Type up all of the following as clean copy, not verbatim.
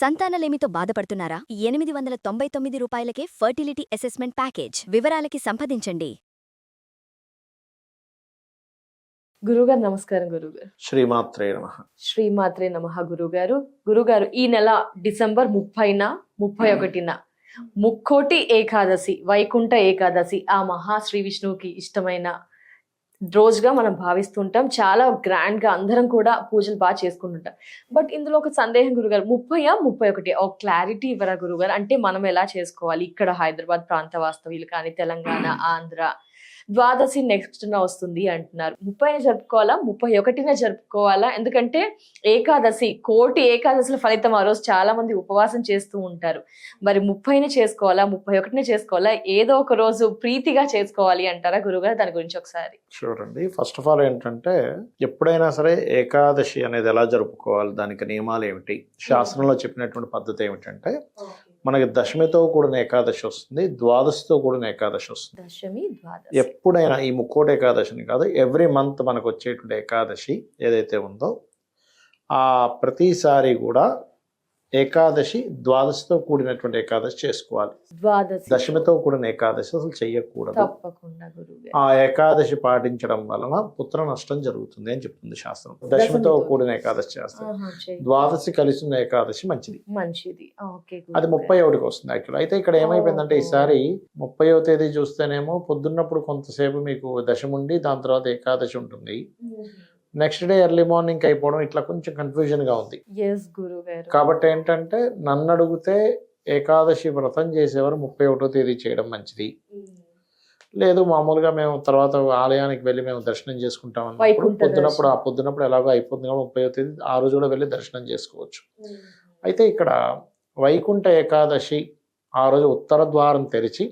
సంతానలేమితో బాధపడుతున్నారా? 899 రూపాయలకే fertility assessment package. వివరాలకి సంప్రదించండి. గురుగారు నమస్కారం. గురుగారు శ్రీమాత్రే నమః. శ్రీమాత్రే నమః. గురుగారు ఈ నెల డిసెంబర్ 30న 31న ముక్కోటి ఏకాదశి, వైకుంఠ ఏకాదశి, ఆ మహా శ్రీ విష్ణువుకి ఇష్టమైన రోజుగా మనం భావిస్తుంటాం. చాలా గ్రాండ్ గా అందరం కూడా పూజలు బాగా చేసుకుంటుంటాం. బట్ ఇందులో ఒక సందేహం గురుగారు, 30 ఒక క్లారిటీ ఇవ్వరా గురుగారు? అంటే మనం ఎలా చేసుకోవాలి? ఇక్కడ హైదరాబాద్ ప్రాంత వాస్తవ్యులు కానీ, తెలంగాణ, ఆంధ్ర ద్వాదశి నెక్స్ట్ వస్తుంది అంటున్నారు. 30న జరుపుకోవాలా, 31న జరుపుకోవాలా? ఎందుకంటే ఏకాదశి, కోటి ఏకాదశిల ఫలితం ఆ రోజు చాలా మంది ఉపవాసం చేస్తూ ఉంటారు. మరి 30న చేసుకోవాలా, 31న చేసుకోవాలా? ఏదో ఒక రోజు ప్రీతిగా చేసుకోవాలి అంటారా గురుగారు? దాని గురించి ఒకసారి చూడండి. ఫస్ట్ ఆఫ్ ఆల్ ఏంటంటే, ఎప్పుడైనా సరే ఏకాదశి అనేది ఎలా జరుపుకోవాలి, దానికి నియమాలు ఏమిటి, శాస్త్రంలో చెప్పినటువంటి పద్ధతి ఏమిటంటే, మనకి దశమితో కూడిన ఏకాదశి వస్తుంది, ద్వాదశితో కూడిన ఏకాదశి వస్తుంది. దశమి, ద్వాదశి ఎప్పుడైనా ఈ ముక్కోటి ఏకాదశిని కాదు, ఎవ్రీ మంత్ మనకు వచ్చేటువంటి ఏకాదశి ఏదైతే ఉందో ఆ ప్రతిసారి కూడా ఏకాదశి ద్వాదశితో కూడినటువంటి ఏకాదశి చేసుకోవాలి. దశమితో కూడిన ఏకాదశి అసలు చెయ్యకూడదు. తప్పకుండా గురుగారు. ఆ ఏకాదశి పాటించడం వలన పుత్ర నష్టం జరుగుతుంది అని చెప్తుంది శాస్త్రం. దశమితో కూడిన ఏకాదశి చేస్తారు. ద్వాదశి కలిసి ఉన్న ఏకాదశి మంచిది. అది 31కి వస్తుంది యాక్చువల్. అయితే ఇక్కడ ఏమైపోయిందంటే, ఈసారి 30వ తేదీ చూస్తేనేమో పొద్దున్నప్పుడు కొంతసేపు మీకు దశమి ఉండి దాని తర్వాత ఏకాదశి ఉంటుంది. నెక్స్ట్ డే ఎర్లీ మార్నింగ్ అయిపోవడం, ఇట్లా కొంచెం కన్ఫ్యూజన్ గా ఉంది. కాబట్టి ఏంటంటే, నన్ను అడిగితే ఏకాదశి వ్రతం చేసేవారు 31వ తేదీ చేయడం మంచిది. లేదు మామూలుగా మేము తర్వాత ఆలయానికి వెళ్ళి మేము దర్శనం చేసుకుంటాం అన్నప్పుడు పొద్దునప్పుడు ఎలాగో అయిపోతుంది కాబట్టి 30వ తేదీ ఆ రోజు కూడా వెళ్ళి దర్శనం చేసుకోవచ్చు. అయితే ఇక్కడ వైకుంఠ ఏకాదశి ఆ రోజు ఉత్తర ద్వారం తెరిచి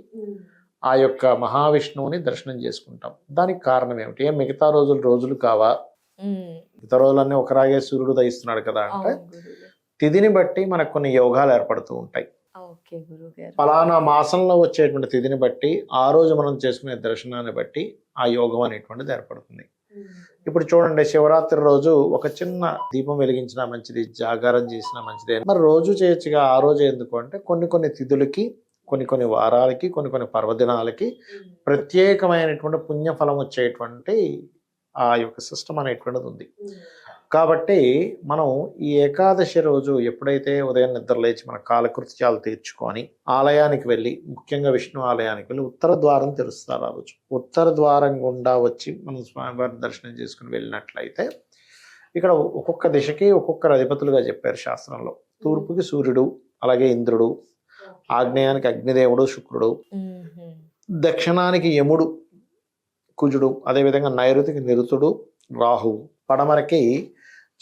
ఆ యొక్క మహావిష్ణువుని దర్శనం చేసుకుంటాం. దానికి కారణం ఏమిటి? మిగతా రోజులు కావా? మిగతా రోజులన్నీ ఒకరాగే సూర్యుడు దయిస్తున్నాడు కదా అంటే, తిథిని బట్టి మనకు కొన్ని యోగాలు ఏర్పడుతూ ఉంటాయి. ఫలానా మాసంలో వచ్చేటువంటి తిథిని బట్టి ఆ రోజు మనం చేసుకునే దర్శనాన్ని బట్టి ఆ యోగం అనేటువంటిది ఏర్పడుతుంది. ఇప్పుడు చూడండి, శివరాత్రి రోజు ఒక చిన్న దీపం వెలిగించినా మంచిది, జాగారం చేసినా మంచిది. మరి రోజు చేయొచ్చుగా, ఆ రోజు ఎందుకు అంటే, కొన్ని తిథులకి, కొన్ని వారాలకి, కొన్ని పర్వదినాలకి ప్రత్యేకమైనటువంటి పుణ్యఫలం వచ్చేటువంటి ఆ యొక్క సిస్టమ్ అనేటువంటిది ఉంది. కాబట్టి మనం ఈ ఏకాదశి రోజు ఎప్పుడైతే ఉదయం నిద్ర లేచి మన కాలకృత్యాలు తీర్చుకొని ఆలయానికి వెళ్ళి, ముఖ్యంగా విష్ణు ఆలయానికి వెళ్ళి ఉత్తర ద్వారం తెరుస్తారు. ఆ రోజు ఉత్తర ద్వారం గుండా వచ్చి మనం స్వామివారిని దర్శనం చేసుకుని వెళ్ళినట్లయితే, ఇక్కడ ఒక్కొక్క దిశకి ఒక్కొక్కరు అధిపతులుగా చెప్పారు శాస్త్రంలో. తూర్పుకి సూర్యుడు, అలాగే ఇంద్రుడు, ఆగ్నేయానికి అగ్నిదేవుడు శుక్రుడు, దక్షిణానికి యముడు కుజుడు, అదేవిధంగా నైరుతికి నిరుతుడు రాహువు, పడమరకి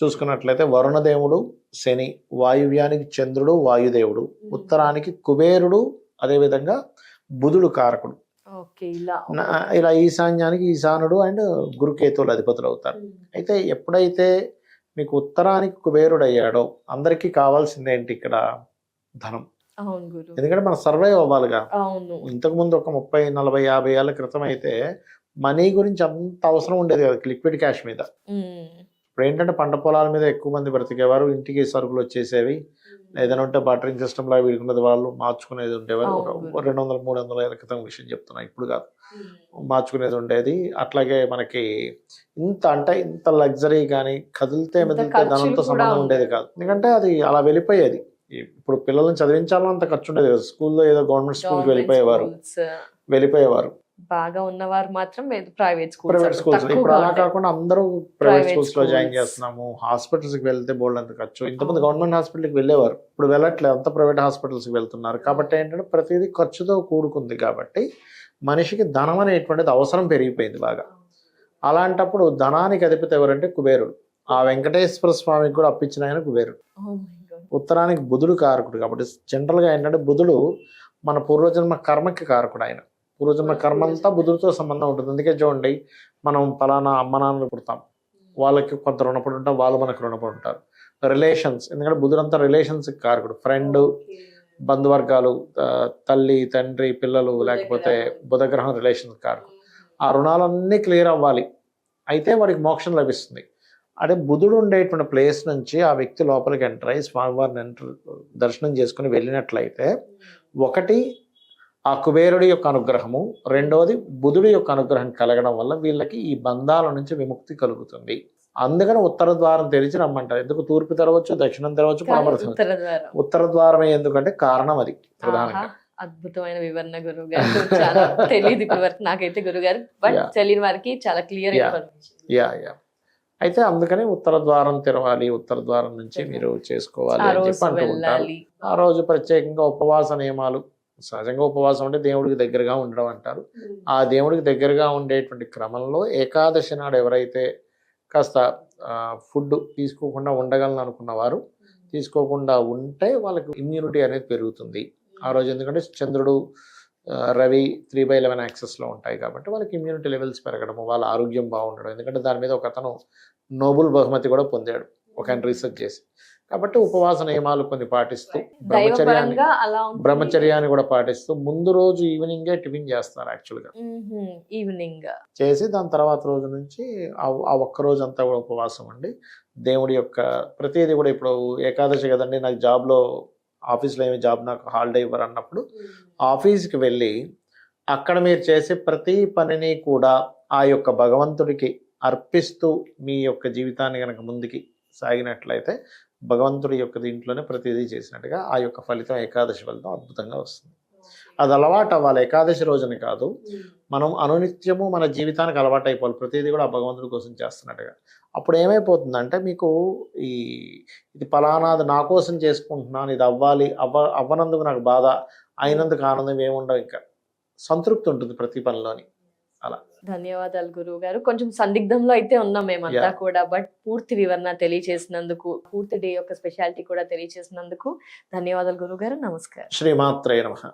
చూసుకున్నట్లయితే వరుణదేవుడు శని, వాయువ్యానికి చంద్రుడు వాయుదేవుడు, ఉత్తరానికి కుబేరుడు, అదేవిధంగా బుధుడు కారకుడు. ఇలా ఈశాన్యానికి ఈశానుడు అండ్ గురుకేతువులు అధిపతులు అవుతారు. అయితే ఎప్పుడైతే మీకు ఉత్తరానికి కుబేరుడు అయ్యాడో, అందరికీ కావాల్సింది ఏంటి ఇక్కడ? ధనం. ఎందుకంటే మనం సర్వైవ్ అవ్వాలిగా. ఇంతకుముందు ఒక 30, 40, 50 ఏళ్ల క్రితం అయితే మనీ గురించి అంత అవసరం ఉండేది కదా, లిక్విడ్ క్యాష్ మీద. ఇప్పుడు ఏంటంటే, పంట పొలాల మీద ఎక్కువ మంది బ్రతికేవారు, ఇంటికి సరుకులు వచ్చేసేవి, ఏదైనా ఉంటే బాటరింగ్ సిస్టమ్ లా వీడుకున్నది, వాళ్ళు మార్చుకునేది ఉండేవారు. ఒక 200, 300 ఏళ్ల క్రితం విషయం చెప్తున్నా, ఇప్పుడు కాదు. మార్చుకునేది ఉండేది. అట్లాగే మనకి ఇంత లగ్జరీ కానీ కదిలితే మెదిలితే ధనంతో సంబంధం ఉండేది కాదు. ఎందుకంటే అది అలా వెళ్ళిపోయేది. ఇప్పుడు పిల్లల్ని చదివించాలని అంత ఖర్చు ఉండేది కదా. స్కూల్లో ఏదో గవర్నమెంట్ స్కూల్కి వెళ్ళిపోయేవారు. బాగా ఉన్నవారు మాత్రం ప్రైవేట్ స్కూల్స్. ఇప్పుడు అలా కాకుండా అందరూ ప్రైవేట్ స్కూల్స్ లో జాయిన్ చేస్తున్నాము. హాస్పిటల్స్ కి వెళ్తే బోల్డ్ అంత ఖర్చు. ఇంతమంది గవర్నమెంట్ హాస్పిటల్కి వెళ్ళేవారు, ఇప్పుడు వెళ్ళట్లేదు, అంత ప్రైవేట్ హాస్పిటల్స్ కి వెళ్తున్నారు. కాబట్టి ఏంటంటే, ప్రతిదీ ఖర్చుతో కూడుకుంది. కాబట్టి మనిషికి ధనం అనేటువంటిది అవసరం పెరిగిపోయింది బాగా. అలాంటప్పుడు ధనానికి అధిపతి ఎవరంటే కుబేరుడు. ఆ వెంకటేశ్వర స్వామికి కూడా అప్పించిన ఆయన కుబేరుడు. ఉత్తరానికి బుధుడు కారకుడు. కాబట్టి జనరల్ గా ఏంటంటే, బుధుడు మన పూర్వజన్మ కర్మకి కారకుడు. ఆయన పూర్వజన్మ కర్మ అంతా బుధుడితో సంబంధం ఉంటుంది. అందుకే చూడండి, మనం పలానా అమ్మ నాన్నలు పుడతాం, వాళ్ళకి కొంత రుణపడి ఉంటాం, వాళ్ళు మనకు రుణపడి ఉంటారు. రిలేషన్స్, ఎందుకంటే బుధుడంతా రిలేషన్స్ కారకుడు. ఫ్రెండ్, బంధువర్గాలు, తల్లి, తండ్రి, పిల్లలు, లేకపోతే బుధగ్రహం రిలేషన్స్ కారకుడు. ఆ రుణాలన్నీ క్లియర్ అవ్వాలి, అయితే వాడికి మోక్షం లభిస్తుంది. అంటే బుధుడు ఉండేటువంటి ప్లేస్ నుంచి ఆ వ్యక్తి లోపలికి ఎంటర్ అయ్యి స్వామివారిని దర్శనం చేసుకుని వెళ్ళినట్లయితే, ఒకటి ఆ కుబేరుడి యొక్క అనుగ్రహము, రెండవది బుధుడి యొక్క అనుగ్రహం కలగడం వల్ల వీళ్ళకి ఈ బంధాల నుంచి విముక్తి కలుగుతుంది. అందుకని ఉత్తర ద్వారం తెరిచి రమ్మంటారు. ఎందుకు తూర్పు తెరవచ్చు, దక్షిణం తెరవచ్చు, పడమర ఉత్తర ద్వారమే ఎందుకంటే కారణం అది ప్రధానంగా. అద్భుతమైన వివరణ గురువు గారు. చాలా తెలియదు ఇప్పటి వరకు నాకైతే గురుగారు, బట్ తెలియని వారికి చాలా క్లియర్ ఇన్ఫర్మేషన్. యా అయితే అందుకని ఉత్తర ద్వారం తెరవాలి, ఉత్తర ద్వారం నుంచి మీరు చేసుకోవాలి అని చెప్పి అంటూ ఉంటారు. ఆ రోజు ప్రత్యేకంగా ఉపవాస నియమాలు, సహజంగా ఉపవాసం అంటే దేవుడికి దగ్గరగా ఉండడం అంటారు. ఆ దేవుడికి దగ్గరగా ఉండేటువంటి క్రమంలో ఏకాదశి నాడు ఎవరైతే కాస్త ఫుడ్ తీసుకోకుండా ఉండగలను అనుకున్న వారు తీసుకోకుండా ఉంటే వాళ్ళకి ఇమ్యూనిటీ అనేది పెరుగుతుంది ఆ రోజు. ఎందుకంటే చంద్రుడు రవి 3/11 యాక్సెస్లో ఉంటాయి కాబట్టి వాళ్ళకి ఇమ్యూనిటీ లెవెల్స్ పెరగడము, వాళ్ళ ఆరోగ్యం బాగుండడం. ఎందుకంటే దాని మీద ఒక అతను నోబెల్ బహుమతి కూడా పొందాడు ఒక ఆయన రీసెర్చ్ చేసి. కాబట్టి ఉపవాస నియమాలు కొన్ని పాటిస్తూ బ్రహ్మచర్యాన్ని కూడా పాటిస్తూ ముందు రోజు ఈవినింగే టిఫిన్ చేస్తారు యాక్చువల్గా. ఈవినింగ్ చేసి దాని తర్వాత రోజు నుంచి ఆ ఒక్క రోజు అంతా కూడా ఉపవాసం అండి. దేవుడి యొక్క ప్రతిదీ కూడా, ఇప్పుడు ఏకాదశి కదండి, నాకు జాబ్లో ఆఫీస్లో ఏమి జాబ్ నాకు హాలిడే ఇవ్వరు అన్నప్పుడు ఆఫీస్కి వెళ్ళి అక్కడ మీరు చేసే ప్రతి పనిని కూడా ఆ యొక్క భగవంతుడికి అర్పిస్తూ మీ యొక్క జీవితాన్ని కనుక ముందుకి సాగినట్లయితే భగవంతుడి యొక్క దీంట్లోనే ప్రతిదీ చేసినట్టుగా ఆ యొక్క ఫలితం, ఏకాదశి ఫలితం అద్భుతంగా వస్తుంది. అది అలవాటు అవ్వాలి. ఏకాదశి రోజుని కాదు, మనం అనునిత్యము మన జీవితానికి అలవాటు అయిపోవాలి. ప్రతిదీ కూడా ఆ భగవంతుడి కోసం చేస్తున్నట్టుగా. అప్పుడు ఏమైపోతుందంటే మీకు ఇది ఫలానాది నా కోసం చేసుకుంటున్నాను, ఇది అవ్వాలి, అవ్వనందుకు నాకు బాధ, అయినందుకు ఆనందం ఏముండవు, ఇంకా సంతృప్తి ఉంటుంది ప్రతి పనిలోని. అలా. ధన్యవాదాలు గురువు గారు. కొంచెం సందిగ్ధంలో అయితే ఉన్నాం మేమంతా కూడా, బట్ పూర్తి వివరణ తెలియచేసినందుకు, పూర్తి డే యొక్క స్పెషాలిటీ కూడా తెలియచేసినందుకు ధన్యవాదాలు గురువు గారు. నమస్కారం. శ్రీమాత్రే నమః.